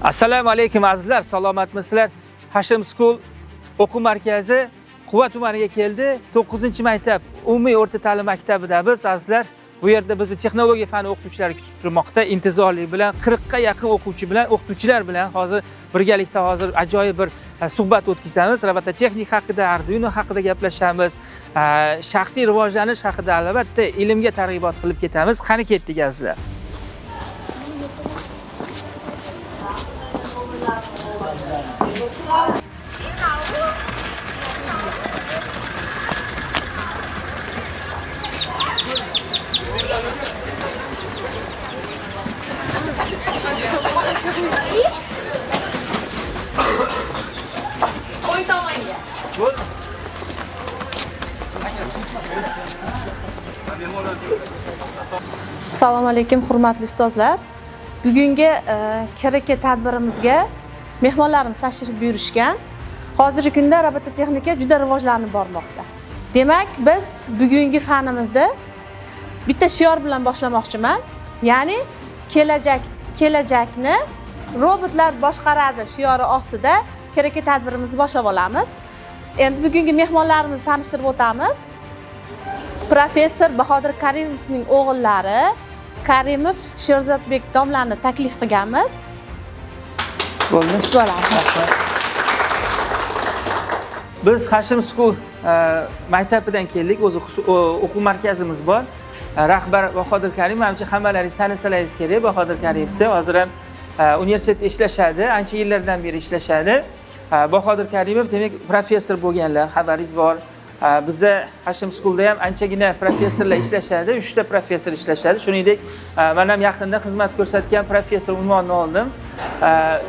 Assalomu alaykum azizlar, salomatmisizlar? Hashim School o'quv markazi Quva tumaniga keldi. 9-maktab umumiy o'rta ta'lim maktabida biz azizlar. Bu yerda bizni texnologiya fani o'qituvchilari kutib turmoqda. Intizorlik bilan 40 ga yaqin o'qituvchilar bilan hozir birgalikda ajoyib bir suhbat o'tkazamiz. Robototexnika haqida, Arduino haqida gaplashamiz. Shaxsiy rivojlanish haqida albatta ilmga targ'ibot qilib ketamiz. Qani ketdik azizlar. Assalomu alaykum hurmatli ustozlar. Bugungi kerakli tadbirimizga mehmonlarimiz tashrif buyurishgan. Hozirgi kunda robototexnika juda rivojlanib bormoqda. Demak, biz bugungi fanimizda bitta shior bilan boshlamoqchiman. Ya'ni kelajakni robotlar boshqaradi shiori ostida kerakli tadbirimizni boshlab olamiz. Endi bugungi mehmonlarimizni tanishtirib o'tamiz. Professor Bahodir Karimovning o'g'illari Karimov Sherzodbek domlani taklif qilganmiz. Bo'ldi. Biz Hashim School maktabidan keldik. O'zi o'quv markazimiz bor. Rahbar Bahodir Karimov, hamchi hammalaringiz tanisalaringiz kerak. Bahodir Karimovni hozir ham universitetda ishlashadi, ancha yillardan beri ishlashadi. Bahodir Karimov demak professor bo'lganlar, xabaringiz bor. Bizda Hashim Schoolda ham anchagina professorlar ishlashadi, 3 ta professor ishlashadi. Shuningdek, men ham yaqinda xizmat ko'rsatgan professor unvonini oldim.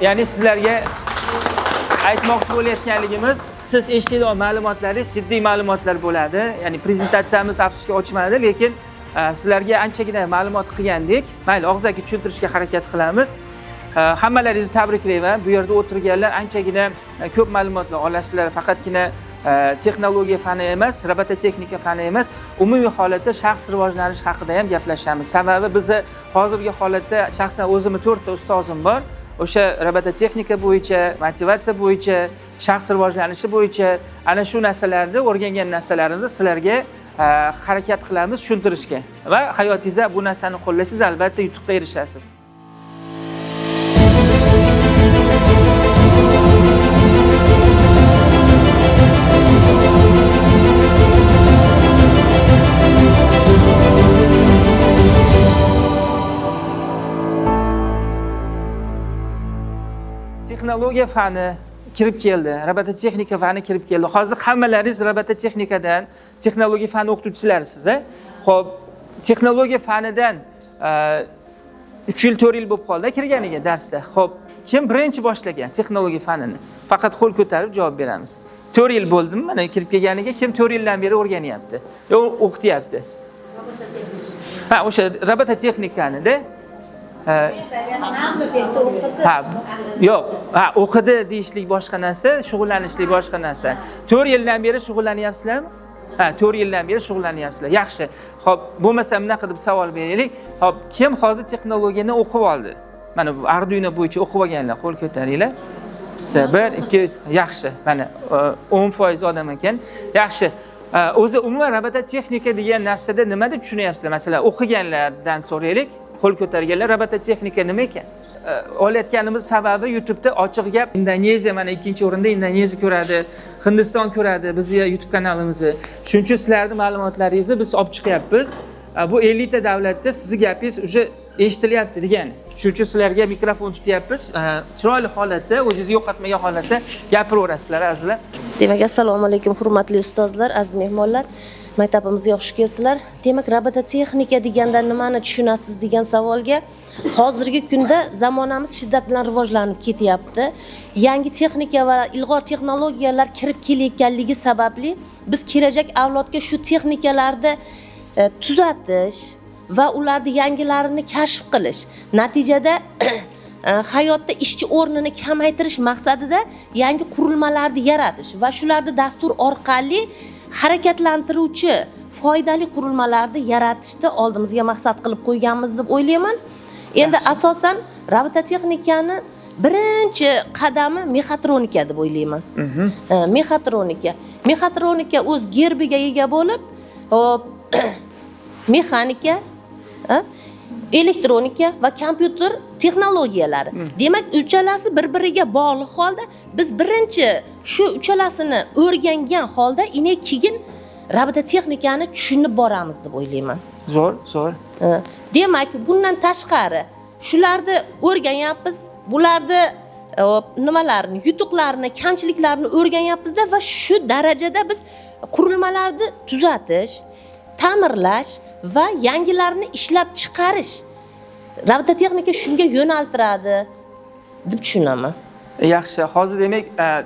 Ya'ni sizlarga aytmoqchi bo'layotganligimiz, siz eshitadigan ma'lumotlaringiz jiddiy ma'lumotlar bo'ladi. Ya'ni prezentatsiyamiz afsuski ochmadi, lekin sizlarga anchagina ma'lumot qilgandik. Mayli, og'zaki tushuntirishga harakat qilamiz. Hammalaringizni tabriklayman. Bu yerda o'tirganlar anchagina ko'p ma'lumotlar olasizlar. Faqatgina texnologiya fani emas, robototexnika fani emas, umumiy holatda shaxs rivojlanish haqida ham gaplashamiz. Sababi bizni hozirgi holatda shaxsan o'zimni 4 ta ustozim bor. O'sha robototexnika bo'yicha, motivatsiya bo'yicha, shaxs rivojlanishi bo'yicha ana shu narsalarni o'rgangan narsalarimizni sizlarga harakat qilamiz tushuntirishga va hayotingizda bu narsani qo'llasangiz albatta yutuqqa erishasiz. Texnologiya fani kirib keldi, robototexnika fani kirib keldi. Hozir hammalaringiz robototexnikadan, texnologiya fani o'qituvchilarisiz. Xo'p, texnologiya fanidan 3 yil, 4 yil bo'lib qoldi kirganiga darsda. Xo'p, kim birinchi boshlagan texnologiya fanini? Faqat qo'l ko'tarib javob beramiz. 4 yil bo'ldimi mana kirib kelganiga? Kim 4 yildan beri o'rganyapti? O'qityapti? Ha, o'sha robototexnikani-da yo'q, o'qidi deyishlik boshqa narsa, shug'ullanishlik boshqa narsa. 4 yildan beri shug'ullanyapsizlarmi? 4 yildan beri shug'ullanyapsizlar. Yaxshi. Xo'p, bo'lmasa bunaqa deb savol beraylik. Xo'p, kim hozir texnologiyani o'qib oldi? Mana bu Arduino bo'yicha o'qib olganlar, qo'l ko'taringlar. 1 2 yaxshi. Mana 10% odam ekan. Yaxshi. O'zi umuman robototexnika degan narsada nima deb tushunyapsizlar? Masalan, o'qiganlardan so'raylik. Qo'l ko'targanlar, robototexnika nima ekan? Olayotganimiz sababi YouTube'da ochiq gap, Indoneziya mana 2-o'rinda Indoneziya ko'radi, Hindiston ko'radi bizni YouTube kanalimizni. Shuning uchun sizlarning ma'lumotlaringizni biz olib chiqyapmiz. Bu 50 ta davlatda sizning gapingiz uje eshitilyapti degani. Shuning uchun sizlarga mikrofon tutyapmiz. Chiroyli holatda, o'zingizni yo'qotmagan holatda gapiraverasizlar azizlar. Demak, assalomu alaykum hurmatli ustozlar, aziz mehmonlar. Maktabimizga xush kelibsizlar. Demak, robototexnika deganda nimani tushunasiz degan savolga hozirgi kunda zamonamiz shiddat bilan rivojlanib ketyapti. Yangi texnika va ilg'or texnologiyalar kirib kelayotganligi sababli biz kelajak avlodga shu texnikalarni tuzatish va ularni yangilarini kashf qilish, natijada hayotda ishchi o'rnini kamaytirish maqsadida yangi qurilmalarni yaratish va shularni dastur orqali harakatlantiruvchi foydali qurilmalarni yaratishni oldimizga maqsad qilib qo'yganmiz deb o'ylayman. Endi asosan robototexnikani birinchi qadami mexatronika deb o'ylayman. Mexatronika. Mexatronika o'z gerbiga ega bo'lib, hop mexanika, elektronika va kompyuter texnologiyalari. Demak, uchalasi bir-biriga bog'liq holda biz birinchi shu uchalasini o'rgangan holda keyin robototexnikani tushunib boramiz deb o'ylayman. Zo'r. Demak, bundan tashqari shularni o'rganyapmiz, bularni nimalarni, yutuqlarni, kamchiliklarini o'rganyapmizda va shu darajada biz qurilmalarni tuzatish, ta'mirlash va yangilarini ishlab chiqarish robototexnika shunga yo'naltiradi deb tushunaman. Yaxshi. Hozir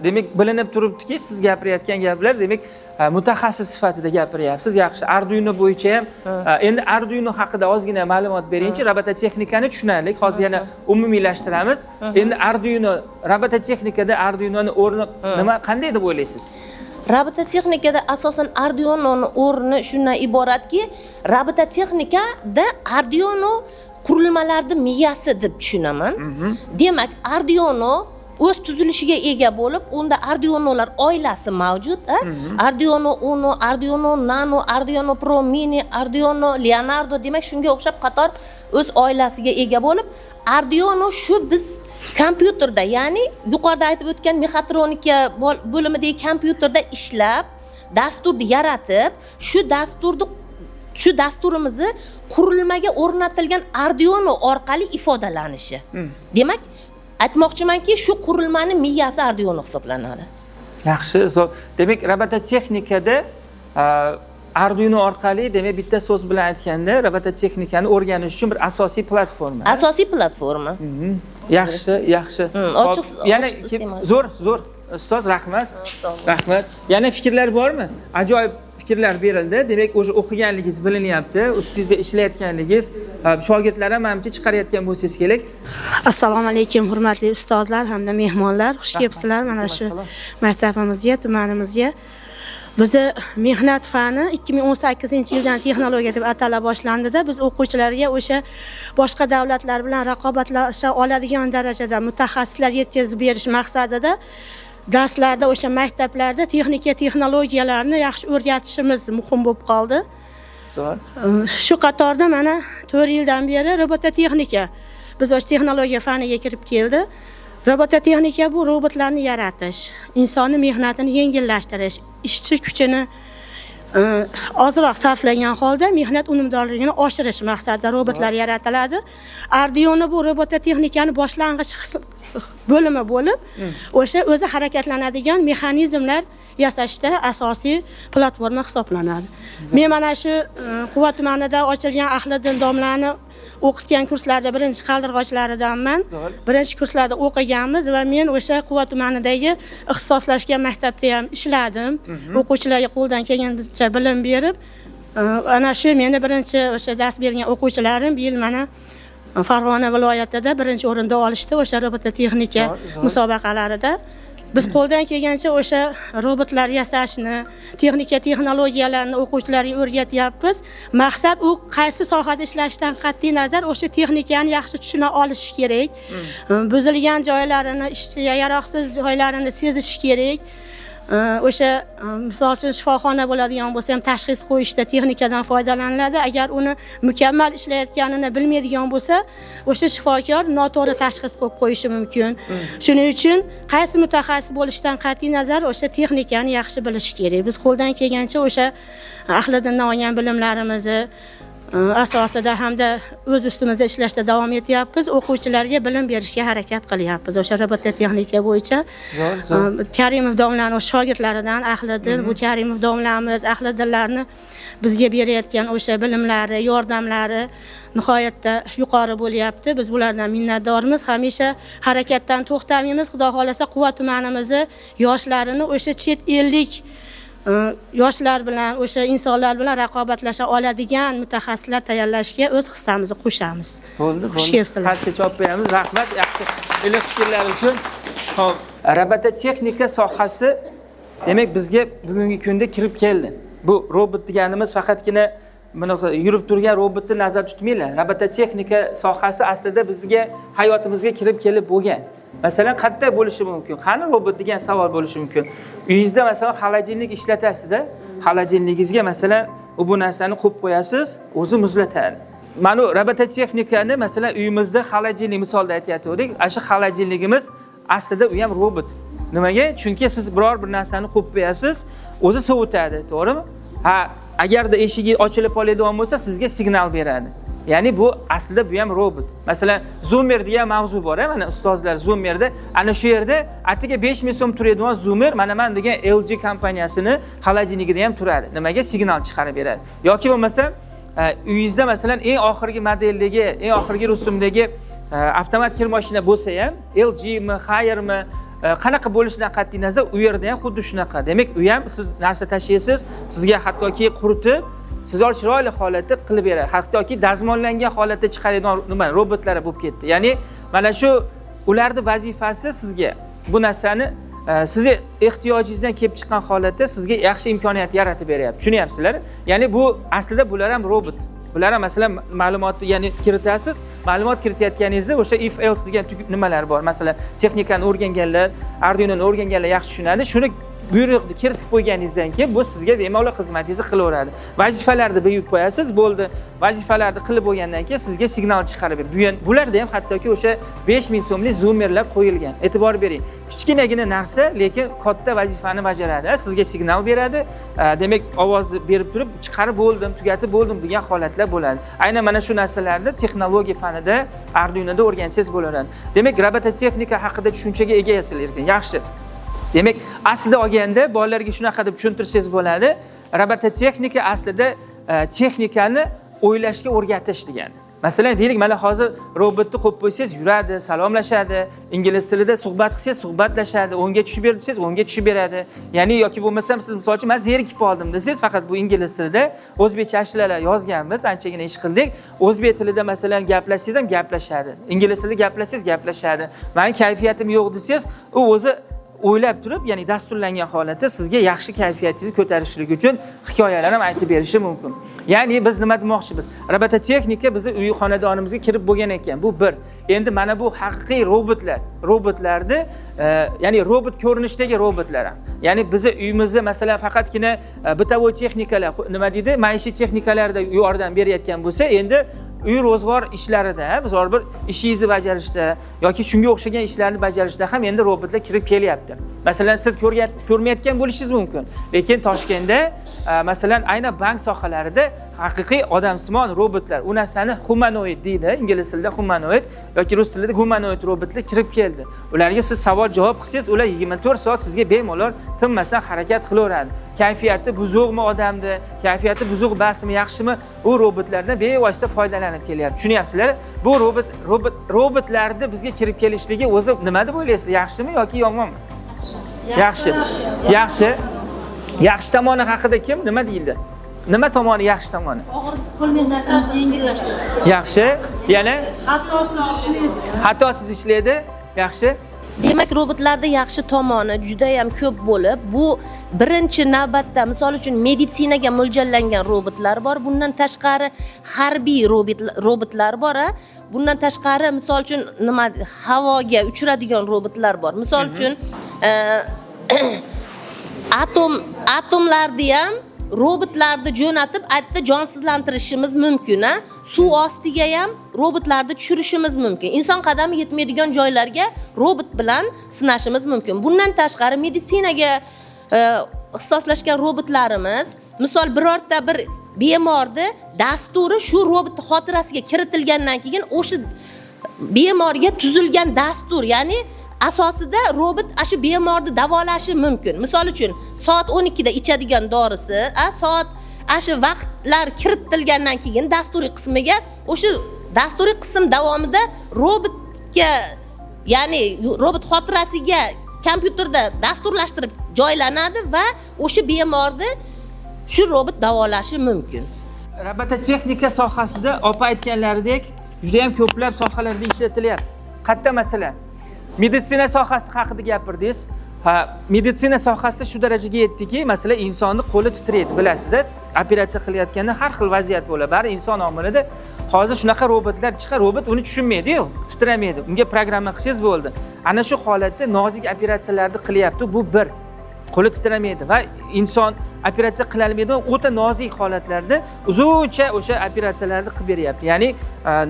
demak bilinib turibdiki, siz gapirayotgan gaplar demak mutaxassis sifatida gapiryapsiz. Yaxshi. Arduino bo'yicha ham endi Arduino haqida ozgina ma'lumot beringchi. Robototexnikani tushunaylik. Hozir yana umumiylashtiramiz. Endi Arduino, robototexnikada Arduinoning o'rni nima, qanday deb o'ylaysiz? Robototexnikada asosan Arduinoning o'rni shundan iboratki, robototexnikada Arduino qurilmalarning miyasi deb tushunaman. Demak, Arduino o'z tuzilishiga ega bo'lib, unda Arduinolar oilasi mavjud. Arduino Uno, Arduino Nano, Arduino Pro Mini, Arduino Leonardo, demak shunga o'xshab qator o'z oilasiga ega bo'lib, Arduino shu biz kompyuterda, ya'ni yuqorida aytib o'tgan mexatronika bo'limidagi kompyuterda ishlab, dasturni yaratib, shu dasturimizni qurilmaga o'rnatilgan Arduino orqali ifodalanishi. Demak, aytmoqchimanki, shu qurilmaning miyasi Arduino hisoblanadi. Yaxshi. Demak, robototexnikada Arduino orqali, demak bitta so'z bilan aytganda, robototexnikani o'rganish uchun bir asosiy platforma. Asosiy platforma. Yaxshi. Yana zo'r. Ustoz, rahmat. Rahmat. Yana fikrlar bormi? Ajoyib fikrlar berildi. Demak, o'sha o'qiganligingiz bilinyapti, ustingizda ishlayotganligingiz, shogirdlar ham menimcha chiqarayotgan bo'lsangiz kerak. Assalomu alaykum, hurmatli ustozlar hamda mehmonlar. Xush kelibsizlar mana shu maktabimizga, tumanimizga. Bizi mehnat fani 2018-yildan texnologiya deb atala boshlandida, biz o'quvchilarga o'sha boshqa davlatlar bilan raqobatlasha oladigan darajada mutaxassislar yetkazib berish maqsadida darslarda, o'sha maktablarda texnika texnologiyalarni yaxshi o'rgatishimiz muhim bo'lib qoldi. Shu qatorda mana 4 yildan beri robototexnika biz o'sha texnologiya faniga kirib keldi. Robototexnika bu robotlarni yaratish, insonni mehnatini yengillashtirish, ishchi kuchini ozroq sarflagan holda mehnat unumdorligini oshirish maqsadida robotlar yaratiladi. Arduino bu robototexnikani boshlang'ich bo'limi bo'lib, o'sha o'zi harakatlanadigan mexanizmlar yasashda asosiy platforma hisoblanadi. Men mana shu Quva tumanida ochilgan Ahliddin domlani o'qitgan kurslarda birinchi qaldirg'ochlaridanman. Birinchi kurslarda o'qiganmiz va men o'sha Quva tumanidagi ixtisoslashgan maktabda ham ishladim. O'quvchilarga qo'ldan kelgancha bilim berib, ana shu meni birinchi o'sha dars bergan o'quvchilarim bu yil mana Farg'ona viloyatida birinchi o'rinda olishdi o'sha robototexnika musobaqalarida. Biz qo'ldan kelgancha o'sha robotlar yasashni, texnika texnologiyalarni o'quvchilarga o'rgatyapmiz. Maqsad u qaysi sohada ishlashdan qat'iy nazar o'sha texnikani yaxshi tushuna olish kerak. Buzilgan joylarini, ishga yaroqsiz joylarini sezish kerak. O'sha misol uchun shifoxona bo'ladigan bo'lsa ham tashxis qo'yishda texnikadan foydalaniladi. Agar uni mukammal ishlayotganini bilmaydigan bo'lsa, o'sha shifokor noto'g'ri tashxis qo'yib qo'yishi mumkin. Shuning uchun qaysi mutaxassis bo'lishdan qat'iy nazar o'sha texnikani yaxshi bilish kerak. Biz qo'ldan kelgancha o'sha Ahliddindan olgan bilimlarimizni asosida hamda o'z ustimizda ishlashda davom etyapmiz. O'quvchilarga bilim berishga harakat qilyapmiz. O'sha robototexnika bo'yicha Karimov domlaning shogirdlaridan Ahliddin, bu Karimov domlamiz, Ahliddinlarni bizga berayotgan o'sha bilimlari, yordamlari nihoyatda yuqori bo'lyapti. Biz bulardan minnatdormiz. Hamisha harakatdan to'xtamaymiz. Xudo xolasa Quva tumanimizni yoshlarini o'sha chet ellik yoshlar bilan, o'sha insonlar bilan raqobatlasha oladigan mutaxassislar tayyorlashga o'z hissamizni qo'shamiz. Bo'ldi. Qarshi chop beramiz. Rahmat, yaxshi iliq fikrlar uchun. Xo'p, robototexnika sohasi demak bizga bugungi kunda kirib keldi. Bu robot deganimiz faqatgina bunaqa yurib turgan robotni nazarda tutmanglar. Robototexnika sohasi aslida bizga hayotimizga kirib kelib bo'lgan. Masalan, qayerda bo'lishi mumkin? Qani robot degan savol bo'lishi mumkin. Uyingizda masalan xolodilnik ishlatasiz, xolodilningizga masalan bu narsani qo'yib qo'yasiz, o'zi muzlatadi. Mana robototexnikani masalan uyimizda xolodilnik misolda aytayotgandik. Shu xolodilligimiz aslida u ham robot. Nimaga? Chunki siz biror bir narsani qo'yib qo'yasiz, o'zi sovutadi, to'g'rimi? Agarda eshigi ochilib qoladigan bo'lsa, sizga signal beradi. Ya'ni bu aslida bu ham robot. Masalan, Zoomer degan mavzu bor, mana ustozlar Zoomerda, ana shu yerda atiga 5000 so'm turadigan Zoomer mana men degan LG kompaniyasini xolodilnigida ham turadi. Nimaga? Signal chiqarib beradi. Yoki bo'lmasa, uyingizda masalan eng oxirgi modeldagi, eng oxirgi rusumdagi avtomat kir mashina bo'lsa ham, LG mi, Haier mi, qanaqa bo'lishidan qat'iy nazar u yerda ham xuddi shunaqa. Demak, u ham siz narsa tashiysiz, sizga hattoki quritib, sizga chiroyli holatda qilib beradi. Hattoki dazmollangan holatda chiqaradigan nima robotlar bo'lib ketdi. Ya'ni mana shu ularning vazifasi sizga bu narsani sizga ehtiyojingizdan kelib chiqqan holatda sizga yaxshi imkoniyat yaratib beryapti. Tushunyapsizlar? Ya'ni bu aslida bular ham robot. Bular ham masalan ma'lumotni ya'ni kiritasiz, ma'lumot kiritayotganingizda o'sha if else degan nimalar bor. Masalan, texnikani o'rganganlar, Arduino'ni o'rganganlar yaxshi tushunadi. Shuni buyruqni kiritib qo'yganingizdan keyin bu sizga bemalol xizmatingizni qilaveradi. Vazifalarni berib qo'yasiz, bo'ldi. Vazifalarni qilib bo'lgandan keyin sizga signal chiqarib beradi. Bularda ham hattoki o'sha 5000 so'mlik zoomerlar qo'yilgan. E'tibor bering. Kichkinagina narsa, lekin katta vazifani bajaradi. Sizga signal beradi. Demak, ovozni berib turib, chiqarib bo'ldim, tugatib bo'ldim degan holatlar bo'ladi. Aynan mana shu narsalarni texnologiya fanida Arduino'da o'rgansangiz bo'laveradi. Demak, robototexnika haqida tushunchaga egasizlar ekan. Yaxshi. Demak, aslida olganda bolalarga shunaqa deb tushuntirsangiz bo'ladi. Robototexnika aslida texnikani o'ylashga o'rgatish degani. Masalan, deylik, mana hozir robotni qo'yib qo'ysangiz yuradi, salomlashadi, ingliz tilida suhbat qilsangiz suhbatlashadi, o'ngga tushib ber desangiz o'ngga tushib beradi. Ya'ni yoki bo'lmasam siz misol uchun men zerikib qoldim desangiz, faqat bu ingliz tilida o'zbekcha ashulalar yozganmiz, anchagina ish qildik. O'zbek tilida masalan gaplashsangiz ham gaplashadi. Ingliz tilida gaplashsangiz gaplashadi. Meni kayfiyatim yo'q desangiz, u o'zi o'ylab turib, ya'ni dasturlangan holatda sizga yaxshi kayfiyatingizni ko'tarishlik uchun hikoyalar ham aytib berishi mumkin. Ya'ni biz nima demoqchimiz? Robototexnika bizni uy xonadonimizga kirib bo'lgan ekan. Bu bir. Endi mana bu haqiqiy robotlar. Robotlarni, ya'ni robot ko'rinishdagi robotlar ham. Ya'ni bizni uyimizda masalan faqatgina bitovoy texnikalar, nima deydi? Maishiy texnikalarda yordam berayotgan bo'lsa, endi uy ro'zg'or ishlarida, bizlar bir ishingizni bajarishda yoki shunga o'xshagan ishlarni bajarishda ham endi robotlar kirib kelyapti. Masalan, siz ko'rmayotgan bo'lishingiz mumkin, lekin Toshkentda masalan aynan bank sohalarida haqiqiy odamsimon robotlar, u narsani humanoid deydi, ingliz tilida humanoid yoki rus tilida humanoid robotlar kirib keldi. Ularga siz savol javob qilsangiz, ular 24 soat sizga bemalol tinmasdan harakat qilaveradi. Kayfiyati buzuqmi odamda, kayfiyati buzuq basmi, yaxshimi, u robotlardan bevosita foydalanib kelyapti. Tushunyapsizlar? Bu robotlarni bizga kirib kelishligi o'zi nima deb o'ylaysiz? Yaxshimi yoki yomonmi? Yaxshi. Yaxshi. Yaxshi tomoni haqida kim nima deydi? Nima tomoni yaxshi tomoni? Og'ir qo'lmenlarimizni yengillashtiradi. Yaxshi. Yana xatosiz ishlaydi. Yaxshi. Demak, robotlarda yaxshi tomoni juda ham ko'p bo'lib, bu birinchi navbatda misol uchun meditsinaga mo'ljallangan robotlar bor. Bundan tashqari harbiy robotlar bor. Bundan tashqari misol uchun nima havoga uchiradigan robotlar bor. Misol uchun atomlarni ham robotlarni jo'natib aytda jonsizlantirishimiz mumkin. Suv ostiga ham robotlarni tushirishimiz mumkin. Inson qadami yetmaydigan joylarga robot bilan sinashimiz mumkin. Bundan tashqari meditsinaga ixtisoslashgan robotlarimiz, misol birorta bir bemorni dasturi shu robot xotirasiga kiritilgandan keyin o'sha bemorga tuzilgan dastur, ya'ni asosida robot shu bemorni davolashi mumkin. Misol uchun soat 12 da ichadigan dorisi, soat shu vaqtlar kiritilgandan keyin dasturiy qismiga, o'sha dasturiy qism davomida robotga, ya'ni robot xotirasiga kompyuterda dasturlashtirib joylanadi va o'sha bemorni shu robot davolashi mumkin. Robototexnika sohasida opa aytganlaridek juda ham ko'plab sohalarda ishlatilyapti. Qatta masalan, meditsina sohasi haqida gapirdingiz. Meditsina sohasi shu darajaga yetdiki, masalan, insonni qo'li titraydi, bilasiz, operatsiya qilayotganda har xil vaziyat bo'ladi. Bari inson omilida hozir shunaqa robotlar chiqar, robot uni tushunmaydi-yu, titramaydi. Unga programma qilsangiz bo'ldi. ana shu holatda nozik operatsiyalarni qilyapti. Bu bir. Qo'li titramaydi va inson operatsiya qila olmaydigan o'ta nozik holatlarda uzuncha o'sha operatsiyalarni qilib beryapti. Ya'ni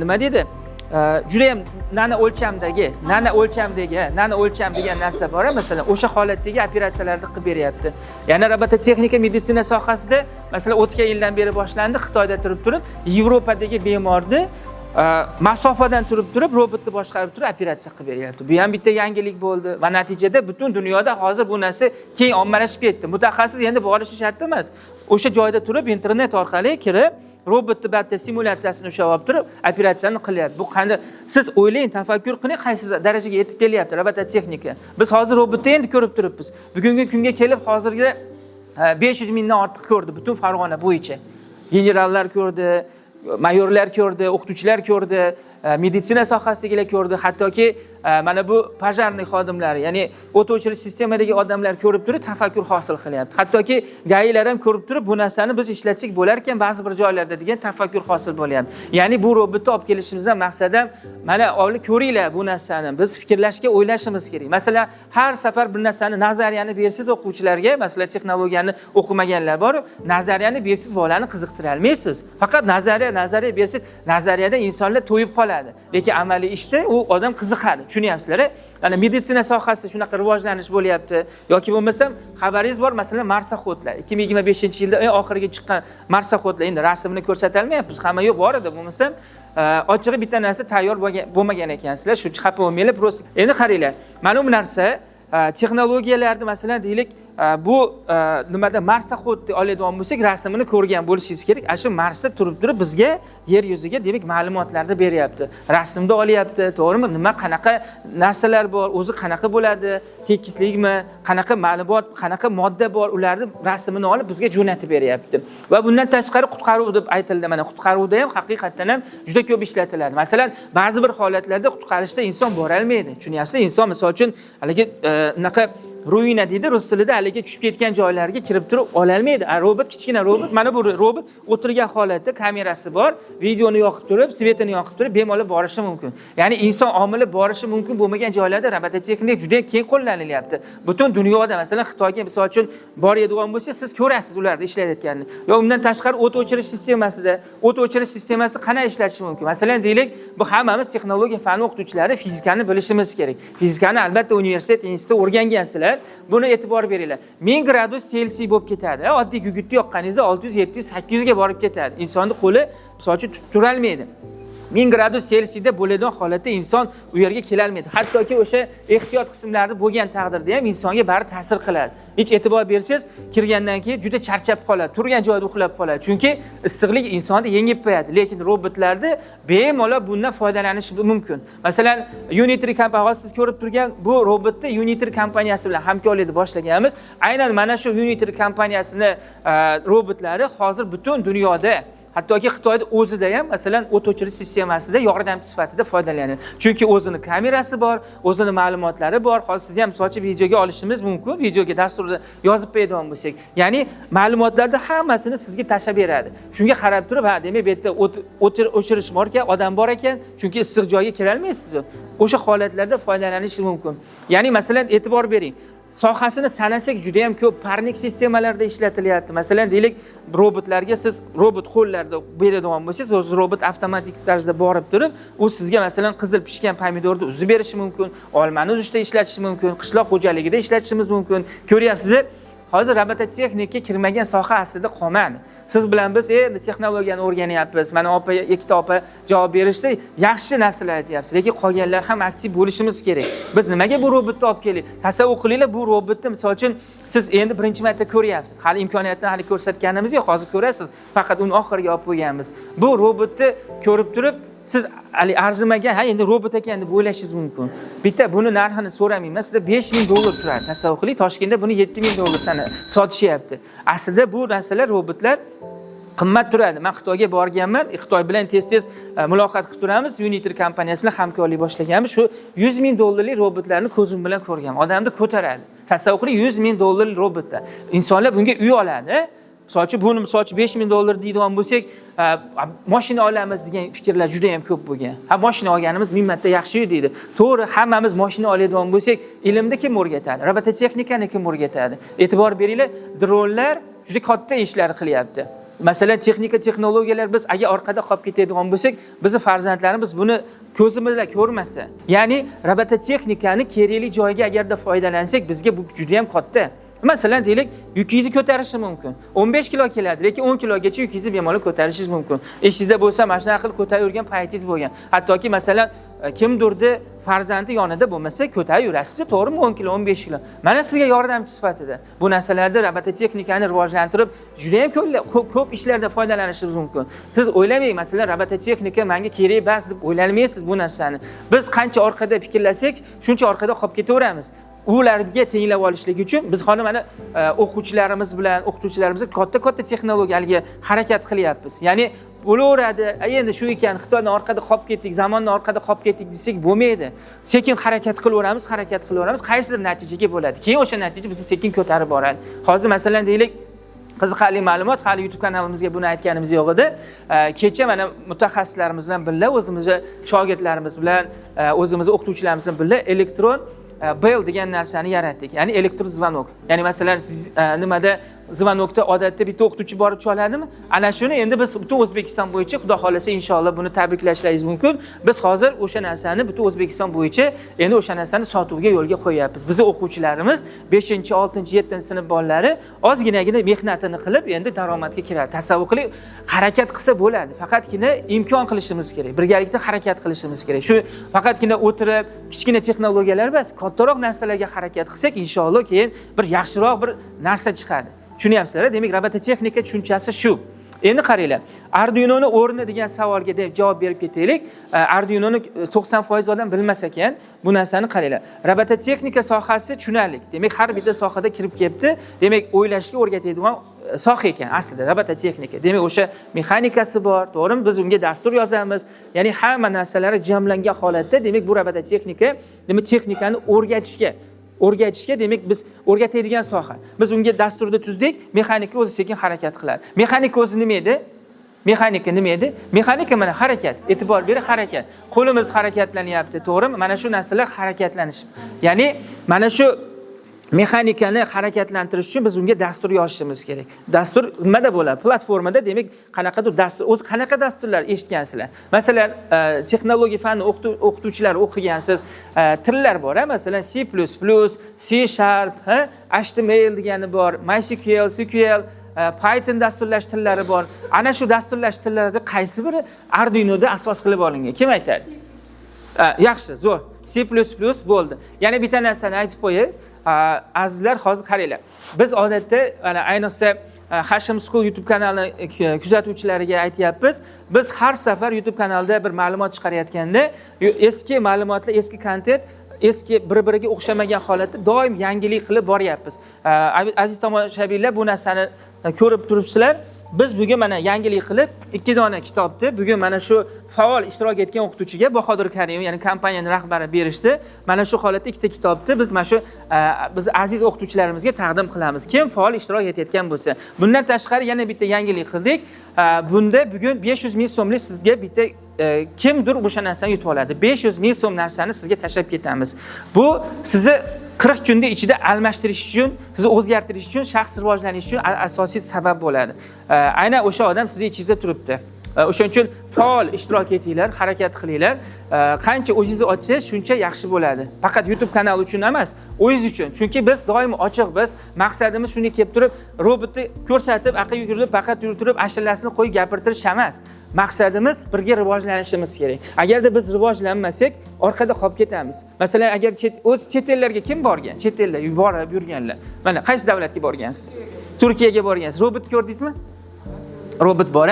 nima deydi? Juda ham nana o'lcham degan narsa bor, masalan, o'sha holatdagi operatsiyalarni qilib beryapti. Yana robototexnika meditsina sohasida, masalan, o'tgan yildan beri boshlandi, Xitoyda turib, Yevropadagi bemorni masofadan turib robotni boshqarib turib operatsiya qilib beryapti. Bu ham bitta yangilik bo'ldi va natijada butun dunyoda hozir bu narsa keng ommalashib ketdi. Mutaxassis endi borishi shart emas. O'sha joyda turib internet orqali kirib robotni bitta simulyatsiyasini ushlab olib turib operatsiyani qilyapti. Bu qanday? Siz o'ylang, tafakkur qiling, qaysi darajaga yetib kelyapti robototexnika. Biz hozir robotni endi ko'rib turibmiz. Bugungi kunga kelib hozirga 500 mingdan ortiq ko'rdi butun Farg'ona bo'yicha. Generallar ko'rdi, mayorlar ko'rdi, o'qituvchilar ko'rdi, meditsina sohasidagilar ko'rdi, hattoki mana bu pojarniy xodimlari, ya'ni o't o'chirish sistemadagi odamlar ko'rib turib tafakkur hosil qilyapti. Hattoki gailar ham ko'rib turib bu narsani biz ishlatsak bo'lar ekan ba'zi bir joylarda degan tafakkur hosil bo'lyapti. Ya'ni bu robotni olib kelishimizdan maqsad ham mana olib ko'ringlar bu narsani. Biz fikrlashga, o'ylashimiz kerak. Masalan, har safar bir narsani nazariyani bersiz o'quvchilarga, masalan, texnologiyani o'qimaganlar bor, nazariyani bersiz bolani qiziqtira olmaysiz. Faqat nazariya bersiz, nazariyada insonlar to'yib qoladi. Lekin amaliy ishda u odam qiziqadi. Tushunyapsizlar? Ana meditsina sohasida shunaqa rivojlanish bo'lyapti. Yoki bo'lmasam, xabaringiz bor, masalan, marsaxodlar. 2025-yilda eng oxiriga chiqqan marsaxodlar, endi rasmini ko'rsata olmayapmiz. Hamma yo'q bor edi, bo'lmasam, ochig'i bitta narsa tayyor bo'lmagan ekansizlar. Shu xafa bo'lmanglar, prosta. Endi qaranglar. Mana bu narsa texnologiyalarni masalan deylik bu nimada marsaxodni oladigan bo'lsak rasmini ko'rgan bo'lishingiz kerak. Shu Marsda turib bizga yer yuziga demak ma'lumotlarni beryapti. Rasmda olyapti, to'g'rimi? Nima qanaqa narsalar bor, o'zi qanaqa bo'ladi, tekislikmi, qanaqa ma'lumot, qanaqa modda bor, ularni rasmini olib bizga jo'natib beryapti. Va bundan tashqari qutqaruv deb aytildi. Mana qutqaruvda ham haqiqatan ham juda ko'p ishlatiladi. Masalan, ba'zi bir holatlarda qutqarishda inson bora olmaydi. Tushunyapsiz? Inson misol uchun haligi unaqa ruina deydi rus tilida, haligi tushib ketgan joylarga kirib turib ola olmaydi. Robot, kichkina robot, mana bu robot o'tirgan holatda kamerasi bor, videoni yoqib turib, svetini yoqib turib bemalol borishi mumkin. Ya'ni inson omili borishi mumkin bo'lmagan joylarda robototexnika juda keng qo'llanilyapti. Butun dunyoda, masalan, Xitoyga misol uchun boradigan bo'lsa, siz ko'rasiz ularni ishlayotganini. Yo undan tashqari o't o'chirish sistemasida, o't o'chirish sistemasi qanday ishlashi mumkin? Masalan, deylik, bu hammamiz texnologiya fani o'qituvchilari fizikani bilishimiz kerak. Fizikani albatta universitet, institutda o'rgangansizlar. Buni e'tibor beringlar. 1000 gradus Selsiy bo'lib ketadi. Oddiy gugurtni yoqqaningizda 600, 700, 800 ga borib ketadi. Insonning qo'li misol uchun tura olmaydi. 1000 gradus Selsiyda bo'ladigan holatda inson u yerga kela olmaydi. Hattoki o'sha ehtiyot qismlari bo'lgan taqdirda ham insonga bari ta'sir qiladi. Hech e'tibor bersangiz, kirgandan keyin juda charchab qoladi, turgan joyda uxlab qoladi. Chunki issiqlik insonni yengib qo'yadi. Lekin robotlarda bemalol bundan foydalanish mumkin. Masalan, Unitry kompaniyasi siz ko'rib turgan bu robotni Unitry kompaniyasi bilan hamkorlikni boshlaganmiz. Aynan mana shu Unitry kompaniyasining robotlari hozir butun dunyoda hattoki Xitoyda o'zida ham masalan o't o'chirish sistemasida yordamchi sifatida foydalanadi. Chunki o'zining kamerasi bor, o'zining ma'lumotlari bor. Hozir siz ham sochi videoga olishimiz mumkin, videoga dasturda yozib qo'yadigan bo'lsak. Ya'ni ma'lumotlarda hammasini sizga tashlab beradi. Shunga qarab turib, ha, demak bu yerda o't o'chirish bor ekan, odam bor ekan, chunki issiq joyga kira olmaysiz. O'sha holatlarda foydalanish mumkin. Ya'ni masalan e'tibor bering. Sohasini sanasak juda ham ko'p parnik sistemalarda ishlatilyapti. Masalan, deylik, robotlarga siz robot qo'llarda beradigan bo'lsangiz, o'zi robot avtomatik tarzda borib turib, u sizga masalan qizil pishgan pomidorni uzib berishi mumkin, olmani uzishda ishlatishi mumkin, qishloq xo'jaligida ishlatishimiz mumkin. Ko'ryapsiz, hozir robototexnika kirmagan soha aslida qolmadi. Siz bilan biz endi texnologiyani o'rganyapmiz. Mana opa, ikkita opa javob berishdi, yaxshi narsalar aytyapsiz, lekin qolganlar ham aktiv bo'lishimiz kerak. Biz nimaga bu robotni olib kelik? Tasavvur qilinglar, bu robotni misol uchun siz endi birinchi marta ko'ryapsiz. Hali imkoniyatni hali ko'rsatganimiz yo'q, hozir ko'rasiz. Faqat uni oxiriga olib qo'yganmiz. Bu robotni ko'rib turib siz hali arzimagan, ha endi robot ekan deb o'ylashingiz mumkin. Bitta buni narxini so'ramayman, sizda $5000 turadi. Tasavvur qiling, Toshkentda buni $7000 sotishyapti. Aslida bu narsalar, robotlar qimmat turadi. Men Xitoyga borganman, Xitoy bilan tez-tez muloqot qilib turamiz. Unitry kompaniyasi bilan hamkorlik boshlaganmiz. Shu $100,000 robotlarni ko'zim bilan ko'rgan. Odamni ko'taradi. Tasavvur qiling, $100,000 robotda. Insonlar bunga uy oladi. Misol uchun buni misol uchun $5000 deydigan bo'lsak, mashina olamiz degan fikrlar juda ham ko'p bo'lgan. Ha, mashina olganimiz 1000 marta yaxshi deydi. To'g'ri, hammamiz mashina oladigan bo'lsak, ilmni kim o'rgatadi? Robototexnikani kim o'rgatadi? E'tibor beringlar, dronlar juda katta ishlar qilyapti. Masalan, texnologiyalar biz agar orqada qolib ketadigan bo'lsak, bizning farzandlarimiz buni ko'zimiz bilan ko'rmasa, ya'ni robototexnikani kerakli joyga agarda foydalansak, bizga bu juda ham katta. Masalan, deylik, yukingizni ko'tarishi mumkin. 15 kilo keladi, lekin 10 kilogacha yukingizni bemalol ko'tarishingiz mumkin. Eshingizda bo'lsa, mana shunaqa qilib ko'tarib yurgan paytingiz bo'lgan. Hattoki masalan, kimdirdi farzandi yonida bo'lmasa, ko'tarib yurasiz, to'g'rimi? 10 kilo, 15 kilo. Mana sizga yordamchi sifatida. Bu narsalarda robototexnikani rivojlantirib, juda ham ko'p ishlarda foydalanishingiz mumkin. Siz o'ylamang, masalan, robototexnika menga kerak emas deb o'ylamaysiz bu narsani. Biz qancha orqada fikrlasak, shuncha orqada qolib ketaveramiz. Ularga tenglab olishlik uchun biz hozir mana o'quvchilarimiz bilan o'qituvchilarimiz katta texnologiyalarga harakat qilyapmiz. Ya'ni bo'laveradi, endi shu ekan, Xitoydan orqada qolib ketdik, zamondan orqada qolib ketdik desak bo'lmaydi. Sekin harakat qilaveramiz, qaysidir natijaga bo'ladi. Keyin o'sha natija bizni sekin ko'tarib boradi. Hozir masalan deylik, qiziqarli ma'lumot, hali YouTube kanalimizga buni aytganimiz yo'q edi. Kecha mana mutaxassislarimiz bilan birga, o'zimizning shogirdlarimiz bilan, o'zimizning o'qituvchilarimiz bilan birga elektron bell degan narsani yaratdik. Ya'ni elektron zvanok. Ya'ni masalan siz nimada zvanokda odatda bitta o'qituvchi borib choladimi? Ana shuni endi biz butun O'zbekiston bo'yicha, xudo xolasa inshaalloh buni tabriklashlaringiz mumkin. Biz hozir o'sha narsani butun O'zbekiston bo'yicha endi o'sha narsani sotuvga yo'lga qo'yapmiz. Bizning o'quvchilarimiz 5-chi, 6-chi, 7-chi sinf bolalari ozginagina mehnatini qilib endi daromadga kiradi. Tasavvur qiling, harakat qilsa bo'ladi. Faqatgina imkon qilishimiz kerak. Birgalikda harakat qilishimiz kerak. Shu faqatgina o'tirib kichkina texnologiyalar emas, kattaroq narsalarga harakat qilsak, inshaalloh keyin bir yaxshiroq bir narsa chiqadi. Tushunyapsizlar? Demak, robototexnika tushunchasi shu. Endi qaranglar, Arduino'ni o'rni degan savolga deb javob berib ketaylik. Arduino'ni 90% odam bilmas ekan. Bu narsani qaranglar. Robototexnika sohasi tushunarli. Demak, har bitta sohada kirib ketdi. Demak, o'ylashga o'rgatadigan soha ekan aslida robototexnika. Demak, o'sha mexanikasi bor, to'g'rimi? Biz unga dastur yozamiz. Ya'ni hamma narsalari jamlangan holatda, demak, bu robototexnika, demak, texnikani o'rgatishga demak biz o'rgatadigan soha. Biz unga dasturda tuzdik, mexanika o'zi sekin harakat qiladi. Mexanika o'zi nima edi? Mexanika mana harakat. E'tibor bering, harakat. Qo'limiz harakatlanyapti, to'g'rimi? Mana shu narsalar harakatlanish. Ya'ni mana shu mexanikani harakatlantirish uchun biz unga dastur yozishimiz kerak. Dastur nimada bo'ladi? Platformada, demak, qanaqadir dastur. O'zi qanaqa dasturlar eshitgansizlar? Masalan, texnologiya fani o'qituvchilar o'qigansiz, tillar bor, masalan C++, C#, HTML degani bor, MySQL, SQL, Python dasturlash tillari bor. Ana shu dasturlash tillarida qaysi biri Arduinoda asos qilib olingan? Kim aytadi? Yaxshi, zo'r. C++ bo'ldi. Yana bitta narsani aytib qo'yay. Azizlar, hozir qaranglar. Biz odatda ana ayniqsa Hashim School YouTube kanalini kuzatuvchilariga aytyapmiz. Biz har safar YouTube kanalida bir ma'lumot chiqarayotganda, eski ma'lumotlar, eski kontent, eski bir-biriga o'xshamagan holatda doim yangilik qilib boryapmiz. Aziz tomoshabinlar, bu narsani ko'rib turibsizlar. Biz bugun mana yangilik qilib 2 dona kitobni bugun mana shu faol ishtirok etgan o'qituvchiga Bahodir Karimov, ya'ni kompaniyaning rahbari berishdi. Mana shu holatda 2 ta kitobni biz mana shu biz aziz o'qituvchilarimizga taqdim qilamiz. Kim faol ishtirok etayotgan bo'lsa. Bundan tashqari yana bitta yangilik qildik. Bunda bugun 500 ming so'mlik sizga bitta kimdir o'sha narsani yutib oladi. 500 ming so'm narsani sizga tashlab ketamiz. Bu sizni 40 kunda ichida almashtirish uchun, sizni o'zgartirish uchun, shaxs rivojlanish uchun asosiy sabab bo'ladi. Aynan o'sha odam sizning ichingizda turibdi. O'shaning uchun faol ishtirok etinglar, harakat qilinglar. Qancha o'zingiz ochsangiz, shuncha yaxshi bo'ladi. Faqat YouTube kanali uchun emas, o'zingiz uchun. Chunki biz doim ochiq, biz maqsadimiz shuni kelib turib, robotni ko'rsatib, aql yugurib, faqat yurtirib, ashullasini qo'yib gapirtirish emas. Maqsadimiz birga rivojlanishimiz kerak. Agarda biz rivojlanmasak, orqada qolib ketamiz. Masalan, agar o'z chet ellarga kim borgan? Chet ellar yuborib yurganlar. Mana qaysi davlatga borgansiz? Turkiyaga borgansiz. Robot ko'rdingizmi? Robot bor,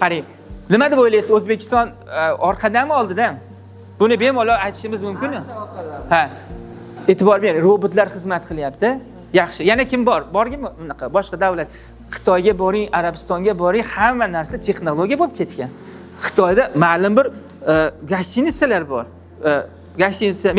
qarang. Nima deb o'ylaysiz? O'zbekiston orqadami, oldidami? Buni bemalol aytishimiz mumkinmi? Ha. E'tibor bering, robotlar xizmat qilyapti. Yaxshi. Yana kim bor? Borganmi bunaqa boshqa davlat? Xitoyga boring, Arabistonga boring, hamma narsa texnologiya bo'lib ketgan. Xitoyda ma'lum bir gostinitsalar bor. Gostinitsa,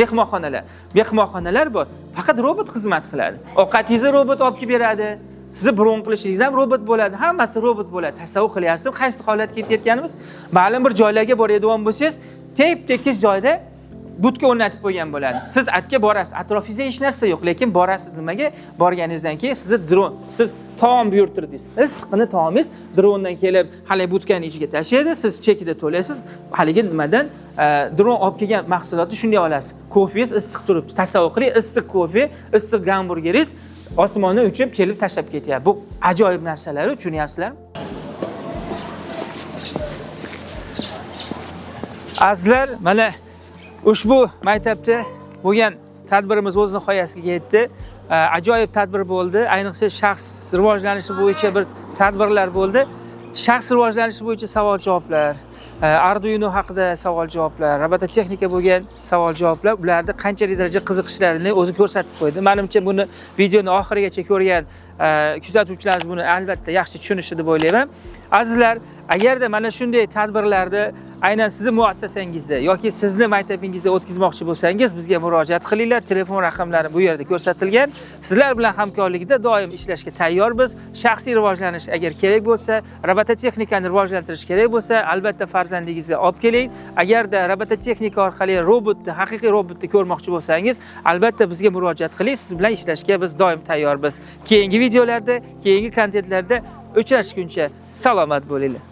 mehmonxonalar bor. Faqat robot xizmat qiladi. Ovqatingizni robot olib kelib beradi. sizni bron qilishingiz ham robot bo'ladi, hammasi robot bo'ladi. Tasavvur qilyapsiz, qaysi holatga ketayotganimiz? Ma'lum bir joylarga boradigan bo'lsangiz, tep-tekis joyda budka o'rnatib qo'ygan bo'ladi. Siz atga borasiz, atrofingizda hech narsa yo'q, lekin borasiz nimaga? Borganingizdan keyin sizni dron, siz taom buyurtirdingiz. Issiqni taomingiz drondan kelib, hali budkani ichiga tashlaydi, siz chekida to'laysiz. Haligi nimadan dron olib kelgan mahsulotni shunday olasiz. Kofengiz issiq turibdi. Tasavvur qiling, issiq kofe, issiq gamburgeringiz osmondan uchib kelib tashlab ketyapti. Bu ajoyib narsalar, tushunyapsizlarmi? Azizlar, mana ushbu maktabda bo'lgan tadbirimiz o'z nihoyasiga yetdi. Ajoyib tadbir bo'ldi. Ayniqsa shaxs rivojlanishi bo'yicha bir tadbirlar bo'ldi. Shaxs rivojlanishi bo'yicha savol-javoblar, Arduino haqida savol-javoblar, robototexnika bo'lgan savol-javoblar, ularda qanchalik daraja qiziqishlarini o'zi ko'rsatib qo'ydi. Menimcha buni videoni oxirigacha ko'rgan kuzatuvchilarimiz buni albatta yaxshi tushunishi deb o'ylayman. Azizlar, agarda mana shunday tadbirlarda aynan sizni muassasangizda yoki sizni maktabingizda o'tkazmoqchi bo'lsangiz, bizga murojaat qilinglar. Telefon raqamlari bu yerda ko'rsatilgan. Sizlar bilan hamkorlikda doim ishlashga tayyormiz. Shaxsiy rivojlanish agar kerak bo'lsa, robototexnikani rivojlantirish kerak bo'lsa, albatta farzandingizni olib keling. Agarda robototexnika orqali robotni, haqiqiy robotni ko'rmoqchi bo'lsangiz, albatta bizga murojaat qiling. Siz bilan ishlashga biz doim tayyormiz. Keyingi videolarda, keyingi kontentlarda uchrashguncha salomat bo'linglar.